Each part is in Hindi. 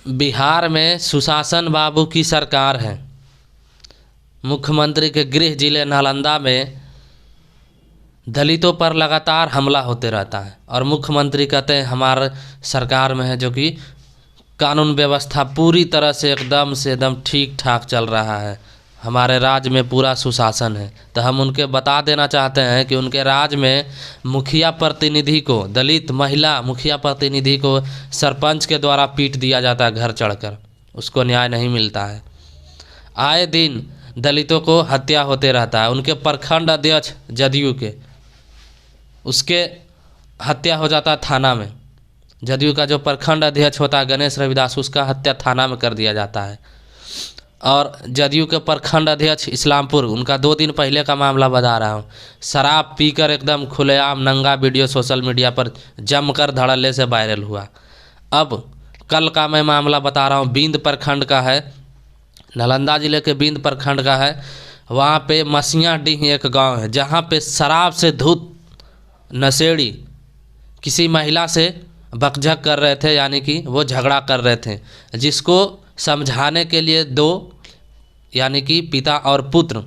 बिहार में सुशासन बाबू की सरकार है। मुख्यमंत्री के गृह जिले नालंदा में दलितों पर लगातार हमला होते रहता है और मुख्यमंत्री कहते हैं हमारे सरकार में है, जो कि कानून व्यवस्था पूरी तरह से एकदम ठीक ठाक चल रहा है, हमारे राज्य में पूरा सुशासन है। तो हम उनके बता देना चाहते हैं कि उनके राज्य में मुखिया प्रतिनिधि को, दलित महिला मुखिया प्रतिनिधि को सरपंच के द्वारा पीट दिया जाता है घर चढ़कर, उसको न्याय नहीं मिलता है। आए दिन दलितों को हत्या होते रहता है। उनके प्रखंड अध्यक्ष जदयू के, उसके हत्या हो जाता है थाना में। जदयू का जो प्रखंड अध्यक्ष होता है गणेश रविदास, उसका हत्या थाना में कर दिया जाता है। और जदयू के प्रखंड अध्यक्ष इस्लामपुर, उनका 2 दिन पहले का मामला बता रहा हूँ, शराब पीकर एकदम खुलेआम नंगा वीडियो सोशल मीडिया पर जमकर धड़ल्ले से वायरल हुआ। अब कल का मैं मामला बता रहा हूँ, बींद प्रखंड का है, नालंदा जिले के बींद प्रखंड का है। वहाँ पे मसियाडीह एक गांव है जहाँ पे शराब से धुत नशेड़ी किसी महिला से बकझक कर रहे थे, यानी कि वो झगड़ा कर रहे थे, जिसको समझाने के लिए 2 यानी कि पिता और पुत्र,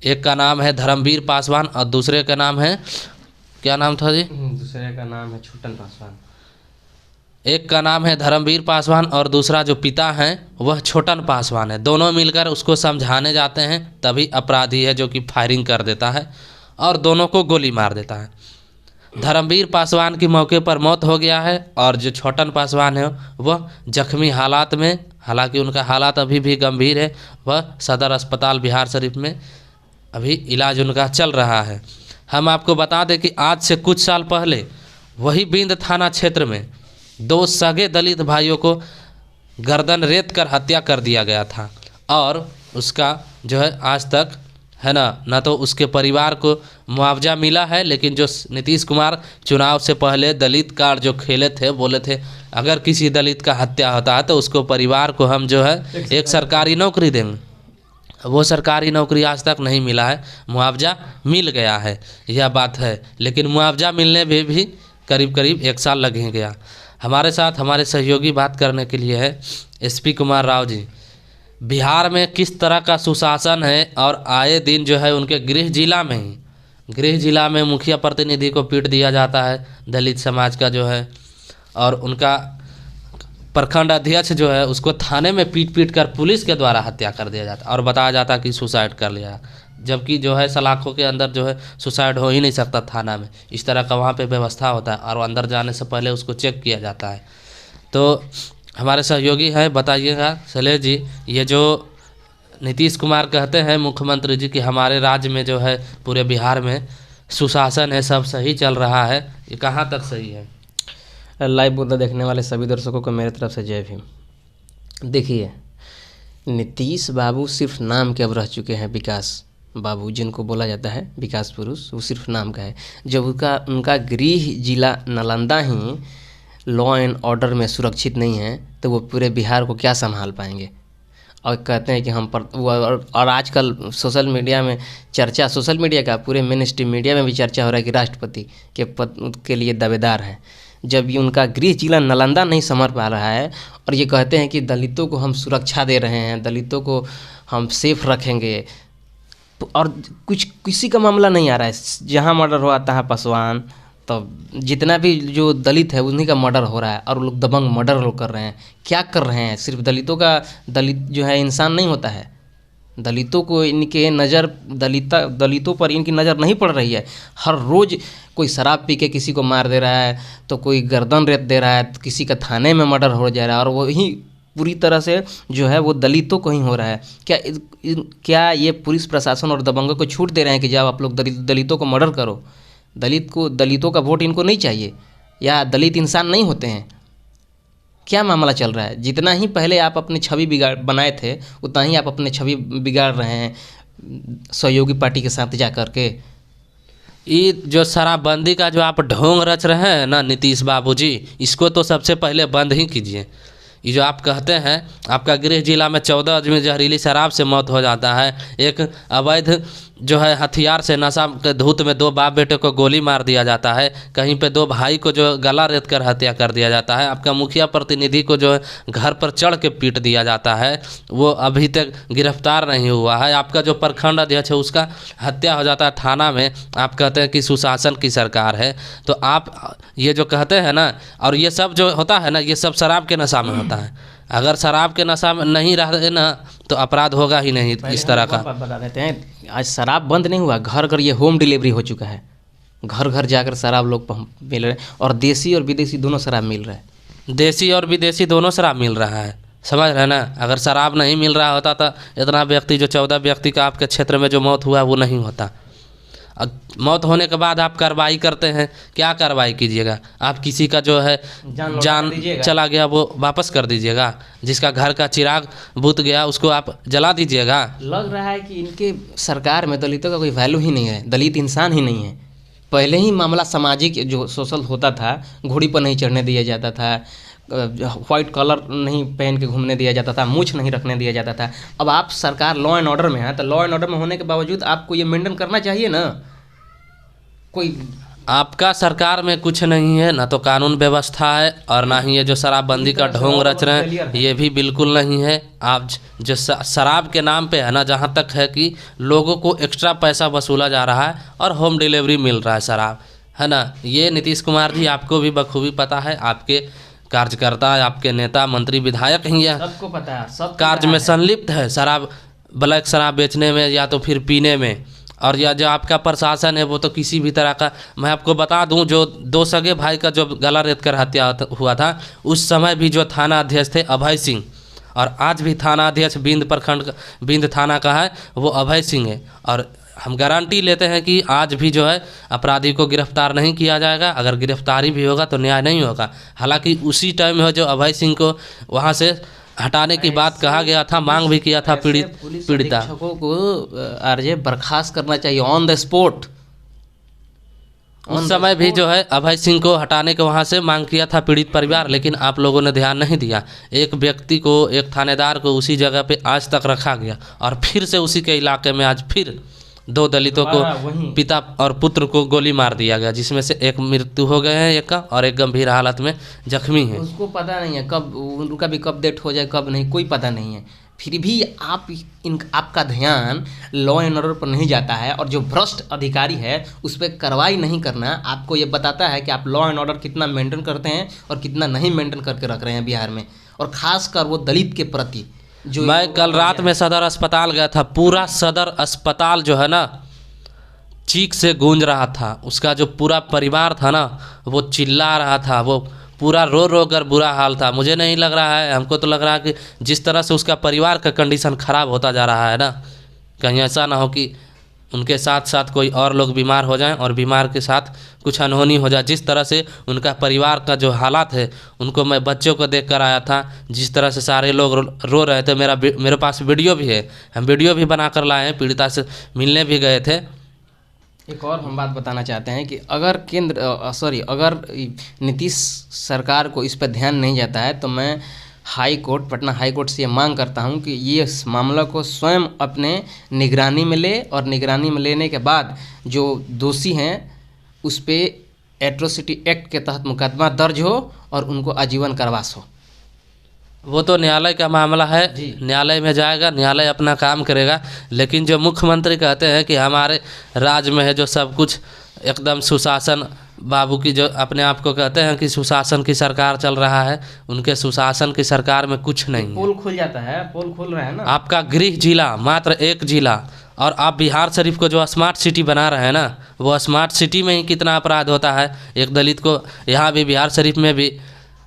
एक का नाम है धर्मवीर पासवान और दूसरे का नाम है, क्या नाम था जी? दूसरे का नाम है छोटन पासवान। एक का नाम है धर्मवीर पासवान और दूसरा जो पिता हैं वह छोटन पासवान है। दोनों मिलकर उसको समझाने जाते हैं, तभी अपराधी है जो कि फायरिंग कर देता है और दोनों को गोली मार देता है। धर्मवीर पासवान की मौके पर मौत हो गया है और जो छोटन पासवान है वह जख्मी हालात में, हालांकि उनका हालात अभी भी गंभीर है, वह सदर अस्पताल बिहार शरीफ में अभी इलाज उनका चल रहा है। हम आपको बता दें कि आज से कुछ साल पहले वही बींद थाना क्षेत्र में 2 सगे दलित भाइयों को गर्दन रेत कर हत्या कर दिया गया था और उसका जो है आज तक है ना तो उसके परिवार को मुआवजा मिला है। लेकिन जो नीतीश कुमार चुनाव से पहले दलित कार्ड जो खेले थे, बोले थे अगर किसी दलित का हत्या होता है तो उसको परिवार को हम जो है एक सरकारी नौकरी देंगे, वो सरकारी नौकरी आज तक नहीं मिला है। मुआवजा मिल गया है, यह बात है, लेकिन मुआवजा मिलने में भी करीब 1 साल लग ही गया। हमारे साथ हमारे सहयोगी बात करने के लिए है SP कुमार राव जी। बिहार में किस तरह का सुशासन है और आए दिन जो है उनके गृह जिला में मुखिया प्रतिनिधि को पीट दिया जाता है दलित समाज का जो है, और उनका प्रखंड अध्यक्ष जो है उसको थाने में पीट कर पुलिस के द्वारा हत्या कर दिया जाता और बताया जाता कि सुसाइड कर लिया, जबकि जो है सलाखों के अंदर जो है सुसाइड हो ही नहीं सकता थाना में। इस तरह का वहाँ पे व्यवस्था होता है और अंदर जाने से पहले उसको चेक किया जाता है। तो हमारे सहयोगी हैं, बताइएगा शैलेश जी, ये जो नीतीश कुमार कहते हैं मुख्यमंत्री जी कि हमारे राज्य में जो है पूरे बिहार में सुशासन है, सब सही चल रहा है, ये कहाँ तक सही है? लाइव मुद्दा देखने वाले सभी दर्शकों को मेरे तरफ से जय भीम। देखिए, नीतीश बाबू सिर्फ नाम के अब रह चुके हैं विकास बाबू, जिनको बोला जाता है विकास पुरुष, वो सिर्फ नाम का है। जब उनका गृह जिला नालंदा ही लॉ एंड ऑर्डर में सुरक्षित नहीं है तो वो पूरे बिहार को क्या संभाल पाएंगे। और कहते हैं कि हम पर, और आजकल सोशल मीडिया में चर्चा, सोशल मीडिया का पूरे मेन स्ट्रीम मीडिया में भी चर्चा हो रहा है कि राष्ट्रपति के पद के लिए दावेदार हैं, जब ये उनका गृह जिला नालंदा नहीं संभल पा रहा है। और ये कहते हैं कि दलितों को हम सुरक्षा दे रहे हैं, दलितों को हम सेफ रखेंगे, और कुछ किसी का मामला नहीं आ रहा है। जहाँ मर्डर हुआ तहाँ पासवान, तो जितना भी जो दलित है उन्हीं का मर्डर हो रहा है और लोग दबंग मर्डर लोग कर रहे हैं। क्या कर रहे हैं? सिर्फ दलितों का, दलित जो है इंसान नहीं होता है, दलितों को इनके नज़र, दलितों पर इनकी नज़र नहीं पड़ रही है। हर रोज़ कोई शराब पी के किसी को मार दे रहा है, तो कोई गर्दन रेत दे रहा है, तो किसी का थाने में मर्डर हो जा रहा है, और वही पूरी तरह से जो है वो दलितों को ही हो रहा है। क्या ये पुलिस प्रशासन और दबंगों को छूट दे रहे हैं कि जब आप लोग दलितों को मर्डर करो? दलितों का वोट इनको नहीं चाहिए, या दलित इंसान नहीं होते हैं? क्या मामला चल रहा है? जितना ही पहले आप अपनी छवि बनाए थे, उतना ही आप अपनी छवि बिगाड़ रहे हैं सहयोगी पार्टी के साथ जा कर के। ये जो शराबबंदी का जो आप ढोंग रच रहे हैं ना नीतीश बाबू जी, इसको तो सबसे पहले बंद ही कीजिए। ये जो आप कहते हैं आपका गृह जिला में 14 आदमी जहरीली शराब से मौत हो जाता है, एक अवैध जो है हथियार से नशा के धूत में 2 बाप बेटे को गोली मार दिया जाता है, कहीं पे 2 भाई को जो गला रेत कर हत्या कर दिया जाता है, आपका मुखिया प्रतिनिधि को जो है घर पर चढ़ के पीट दिया जाता है, वो अभी तक गिरफ्तार नहीं हुआ है, आपका जो प्रखंड अध्यक्ष है उसका हत्या हो जाता है थाना में, आप कहते हैं कि सुशासन की सरकार है। तो आप ये जो कहते हैं ना, और ये सब जो होता है ना, ये सब शराब के नशा में होता है। अगर शराब के नशा में नहीं रहे ना तो अपराध होगा ही नहीं इस तरह का। बता देते हैं, आज शराब बंद नहीं हुआ, घर घर ये होम डिलीवरी हो चुका है, घर घर जाकर शराब लोग मिल रहे हैं, और देसी और विदेशी दोनों शराब मिल रहा है। देसी और विदेशी दोनों शराब मिल रहा है, समझ रहे हैं ना। अगर शराब नहीं मिल रहा होता तो इतना व्यक्ति जो 14 व्यक्ति का आपके क्षेत्र में जो मौत हुआ वो नहीं होता। मौत होने के बाद आप कार्रवाई करते हैं, क्या कार्रवाई कीजिएगा? आप किसी का जो है जान चला गया वो वापस कर दीजिएगा, जिसका घर का चिराग बुझ गया उसको आप जला दीजिएगा। लग रहा है कि इनके सरकार में दलितों का कोई वैल्यू ही नहीं है, दलित इंसान ही नहीं है। पहले ही मामला सामाजिक जो सोशल होता था, घोड़ी पर नहीं चढ़ने दिया जाता था, वाइट कलर नहीं पहन के घूमने दिया जाता था, मूछ नहीं रखने दिया जाता था। अब आप सरकार लॉ एंड ऑर्डर में है, तो लॉ एंड ऑर्डर में होने के बावजूद आपको ये मेंटेन करना चाहिए ना। कोई आपका सरकार में कुछ नहीं है, ना तो कानून व्यवस्था है और ना ही ये जो शराबबंदी का ढोंग रच रहे हैं ये भी बिल्कुल नहीं है। आप जो शराब के नाम पे है ना, जहाँ तक है कि लोगों को एक्स्ट्रा पैसा वसूला जा रहा है और होम डिलीवरी मिल रहा है शराब, है ना। ये नीतीश कुमार जी आपको भी बखूबी पता है, आपके कार्यकर्ता, आपके नेता मंत्री विधायक ही है, सबको पता है, सब कार्य में संलिप्त है शराब, ब्लैक शराब बेचने में या तो फिर पीने में। और या जो आपका प्रशासन है वो तो किसी भी तरह का, मैं आपको बता दूं, जो 2 सगे भाई का जो गला रेत कर हत्या हुआ था उस समय भी जो थाना अध्यक्ष थे अभय सिंह, और आज भी थाना अध्यक्ष बिंद प्रखंड का, बिंद थाना का है वो अभय सिंह है। और हम गारंटी लेते हैं कि आज भी जो है अपराधी को गिरफ्तार नहीं किया जाएगा, अगर गिरफ्तारी भी होगा तो न्याय नहीं होगा। हालांकि उसी टाइम में जो अभय सिंह को वहाँ से हटाने की बात कहा गया था, मांग भी किया था पीड़िता को आरजे बर्खास्त करना चाहिए ऑन द स्पॉट। उस समय भी जो है अभय सिंह को हटाने के वहाँ से मांग किया था पीड़ित परिवार, लेकिन आप लोगों ने ध्यान नहीं दिया। एक व्यक्ति को, एक थानेदार को उसी जगह पे आज तक रखा गया, और फिर से उसी के इलाके में आज फिर 2 दलितों को, पिता और पुत्र को गोली मार दिया गया, जिसमें से एक मृत्यु हो गए हैं एक का, और एक गंभीर हालत में जख्मी है। उसको पता नहीं है कब उनका भी कब डेथ हो जाए कब नहीं, कोई पता नहीं है। फिर भी आपका ध्यान लॉ एंड ऑर्डर पर नहीं जाता है, और जो भ्रष्ट अधिकारी है उस पर कार्रवाई नहीं करना आपको ये बताता है कि आप लॉ एंड ऑर्डर कितना मेंटेन करते हैं और कितना नहीं मेंटेन करके रख रहे हैं बिहार में, और ख़ासकर वो दलित के प्रति। जो मैं कल रात में सदर अस्पताल गया था, पूरा सदर अस्पताल जो है ना चीख से गूंज रहा था, उसका जो पूरा परिवार था ना वो चिल्ला रहा था, वो पूरा रो रो कर बुरा हाल था। मुझे नहीं लग रहा है, हमको तो लग रहा है कि जिस तरह से उसका परिवार का कंडीशन ख़राब होता जा रहा है ना, कहीं ऐसा ना हो कि उनके साथ साथ कोई और लोग बीमार हो जाएं और बीमार के साथ कुछ अनहोनी हो जाए। जिस तरह से उनका परिवार का जो हालात है, उनको मैं बच्चों को देख कर आया था, जिस तरह से सारे लोग रो रहे थे। मेरे पास वीडियो भी है, हम वीडियो भी बना कर लाए हैं, पीड़िता से मिलने भी गए थे। एक और हम बात बताना चाहते हैं कि अगर अगर नीतीश सरकार को इस पर ध्यान नहीं जाता है तो मैं high court, Patna high court से ये मांग करता हूं कि ये मामला को स्वयं अपने निगरानी में ले, और निगरानी में लेने के बाद जो दोषी हैं उस पर एट्रोसिटी एक्ट के तहत मुकदमा दर्ज हो और उनको आजीवन कारावास हो। वो तो न्यायालय का मामला है, न्यायालय में जाएगा, न्यायालय अपना काम करेगा। लेकिन जो मुख्यमंत्री कहते हैं कि हमारे राज्य में है जो सब कुछ एकदम सुशासन, बाबू की जो अपने आप को कहते हैं कि सुशासन की सरकार चल रहा है, उनके सुशासन की सरकार में कुछ नहीं। पोल खुल जाता है, पोल खुल रहा है ना। आपका गृह जिला मात्र 1 जिला, और आप बिहार शरीफ को जो स्मार्ट सिटी बना रहे हैं ना, वो स्मार्ट सिटी में ही कितना अपराध होता है। एक दलित को यहाँ भी बिहार शरीफ में भी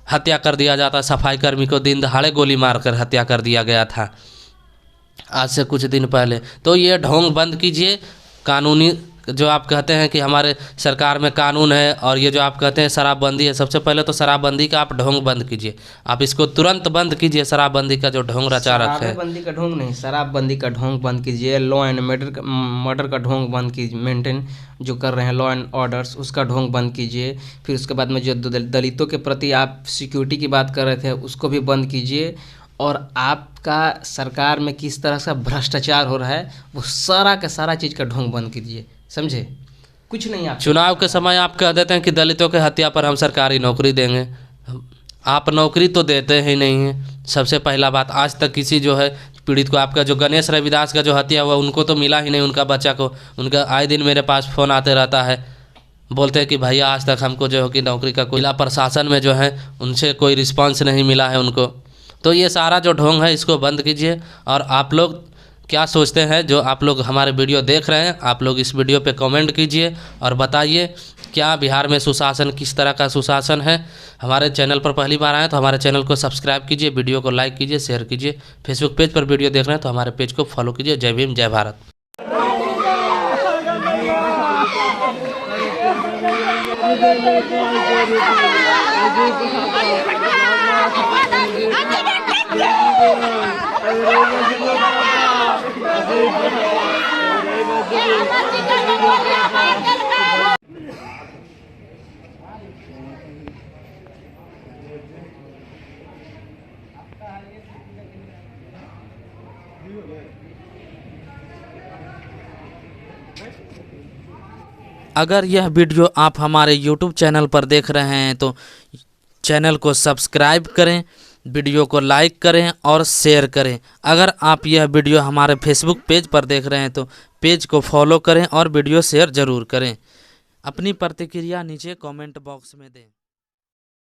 हत्या कर दिया जाता है, सफाई कर्मी को दिन दहाड़े गोली मारकर हत्या कर दिया गया था आज से कुछ दिन पहले। तो ये ढोंग बंद कीजिए, कानूनी जो आप कहते हैं कि हमारे सरकार में कानून है, और ये जो आप कहते हैं शराबबंदी है, सबसे पहले तो शराबबंदी का आप ढोंग बंद कीजिए, आप इसको तुरंत बंद कीजिए। शराबबंदी का जो ढोंग रचा रखे है, शराबबंदी का ढोंग नहीं, शराबबंदी का ढोंग बंद कीजिए। लॉ एंड मर्डर का ढोंग बंद कीजिए, मेंटेन जो कर रहे हैं लॉ एंड ऑर्डर्स, उसका ढोंग बंद कीजिए। फिर उसके बाद में जो दलितों के प्रति आप सिक्योरिटी की बात कर रहे थे उसको भी बंद कीजिए। और आपका सरकार में किस तरह का भ्रष्टाचार हो रहा है, वो सारा का सारा चीज़ का ढोंग बंद कीजिए, समझे। कुछ नहीं आप चुनाव के समय आप कह देते हैं कि दलितों के हत्या पर हम सरकारी नौकरी देंगे। आप नौकरी तो देते ही नहीं हैं। सबसे पहला बात, आज तक किसी जो है पीड़ित को, आपका जो गणेश रविदास का जो हत्या हुआ उनको तो मिला ही नहीं, उनका बच्चा को। उनका आए दिन मेरे पास फ़ोन आते रहता है, बोलते हैं कि भैया आज तक हमको जो है कि नौकरी का कोई, जिला प्रशासन में जो है उनसे कोई रिस्पांस नहीं मिला है उनको। तो ये सारा जो ढोंग है इसको बंद कीजिए। और आप लोग क्या सोचते हैं, जो आप लोग हमारे वीडियो देख रहे हैं, आप लोग इस वीडियो पे कमेंट कीजिए और बताइए क्या बिहार में सुशासन, किस तरह का सुशासन है। हमारे चैनल पर पहली बार आए तो हमारे चैनल को सब्सक्राइब कीजिए, वीडियो को लाइक कीजिए, शेयर कीजिए। फेसबुक पेज पर वीडियो देख रहे हैं तो हमारे पेज को फॉलो कीजिए। जय भीम, जय भारत। अगर यह वीडियो आप हमारे YouTube चैनल पर देख रहे हैं तो चैनल को सब्सक्राइब करें, वीडियो को लाइक करें और शेयर करें। अगर आप यह वीडियो हमारे फेसबुक पेज पर देख रहे हैं तो पेज को फॉलो करें और वीडियो शेयर ज़रूर करें। अपनी प्रतिक्रिया नीचे कमेंट बॉक्स में दें।